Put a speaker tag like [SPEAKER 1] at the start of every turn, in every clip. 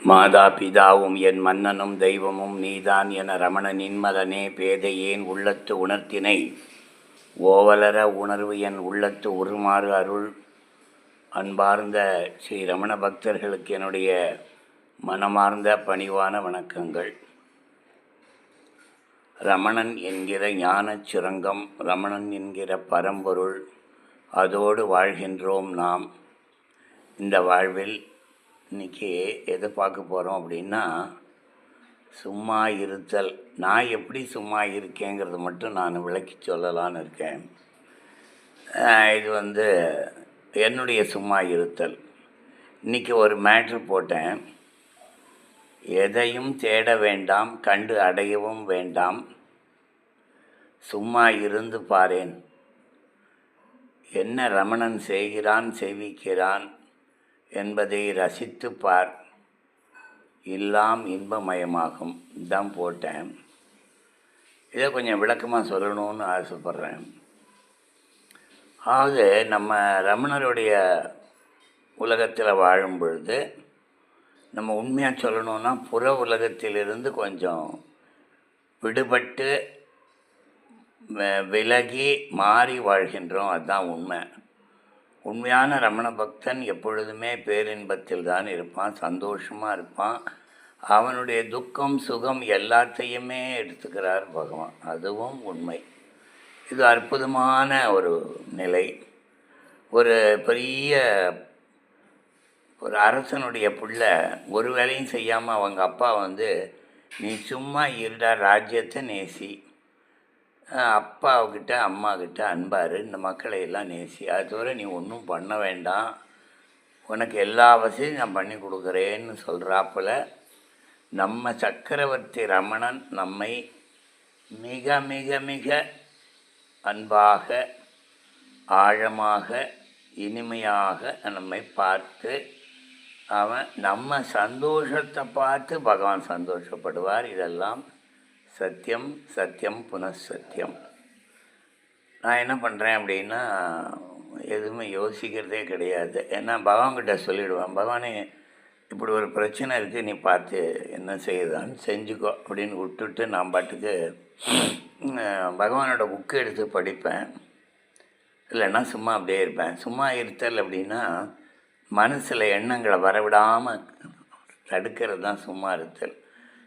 [SPEAKER 1] மாதா பிதாவும் என் மன்னனும் தெய்வமும் நீதான் என ரமணன் நின்மலனே பேதையேன் உள்ளத்து உணர்த்தினை ஓவலர உணர்வு என் உள்ளத்து உருமாறு அருள். அன்பார்ந்த ஸ்ரீ ரமண பக்தர்களுக்கு என்னுடைய மனமார்ந்த பணிவான வணக்கங்கள். ரமணன் என்கிற ஞானச் சுரங்கம், ரமணன் என்கிற பரம்பொருள், அதோடு வாழ்கின்றோம் நாம். இந்த வாழ்வில் இன்றைக்கி எதை பார்க்க போகிறோம் அப்படின்னா, சும்மா இருத்தல். நான் எப்படி சும்மா இருக்கேங்கிறது மட்டும் நான் விளக்கி சொல்லலான்னு இருக்கேன். இது என்னுடைய சும்மா இருத்தல். இன்றைக்கி ஒரு மேட்ரு போட்டேன். எதையும் தேட வேண்டாம், கண்டு அடையவும் வேண்டாம், சும்மா இருந்து பாரேன். என்ன ரமணன் செய்கிறான் செய்விக்கிறான் என்பதை ரசித்து பார், எல்லாம் இன்பமயமாகும். இதான் போட்டேன். இதை கொஞ்சம் விளக்கமாக சொல்லணும்னு ஆசைப்பட்றேன். அதாவது நம்ம ரமணருடைய உலகத்தில் வாழும் பொழுது நம்ம உண்மையாக சொல்லணுன்னா புற உலகத்திலிருந்து கொஞ்சம் விடுபட்டு விலகி மாறி வாழ்கின்றோம். அதுதான் உண்மை. உண்மையான ரமண பக்தன் எப்பொழுதுமே பேரின்பத்தில் தான் இருப்பான், சந்தோஷமாக இருப்பான். அவனுடைய துக்கம் சுகம் எல்லாத்தையுமே எடுத்துக்கிறார் பகவான். அதுவும் உண்மை. இது அற்புதமான ஒரு நிலை. ஒரு பெரிய ஒரு அரசனுடைய பிள்ளை ஒரு வேலையும் செய்யாமல் அவங்க அப்பா நீ சும்மா இருடா, ராஜ்யத்தை நேசி, அப்பாவுக்கிட்ட அம்மாக்கிட்ட அன்பார், இந்த மக்களை எல்லாம் நேசி, அது தவிர நீ ஒன்றும் பண்ண வேண்டாம், உனக்கு எல்லா வசதியும் நான் பண்ணி கொடுக்குறேன்னு சொல்கிறாப்புல நம்ம சக்கரவர்த்தி ரமணன் நம்மை மிக மிக மிக அன்பாக ஆழமாக இனிமையாக நம்மை பார்த்து அவன் நம்ம சந்தோஷத்தை பார்த்து பகவான் சந்தோஷப்படுவார். இதெல்லாம் சத்தியம், சத்தியம் புனഃசத்தியம். நான் என்ன பண்ணுறேன் அப்படின்னா, எதுவுமே யோசிக்கிறதே கிடையாது. ஏன்னா பகவான்கிட்ட சொல்லிவிடுவேன், பகவானே இப்படி ஒரு பிரச்சனை இருக்குது, நீ பார்த்து என்ன செய்யுதான்னு செஞ்சுக்கோ அப்படின்னு விட்டுட்டு நான் பாட்டுக்கு பகவானோட புக்கு எடுத்து படிப்பேன். இல்லைன்னா சும்மா அப்படியே இருப்பேன். சும்மா இருத்தல் அப்படின்னா மனசில் எண்ணங்களை வரவிடாமல் தடுக்கிறது தான் சும்மா இருத்தல்.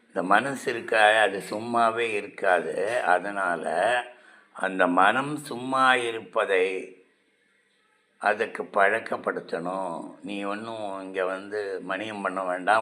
[SPEAKER 1] இந்த மனசு இருக்கா, அது சும்மாவே இருக்காது. அதனால் அந்த மனம் சும்மா இருப்பதை அதுக்கு பழக்கப்படுத்தணும். நீ ஒன்றும் இங்கே மணியம் பண்ண வேண்டாம்.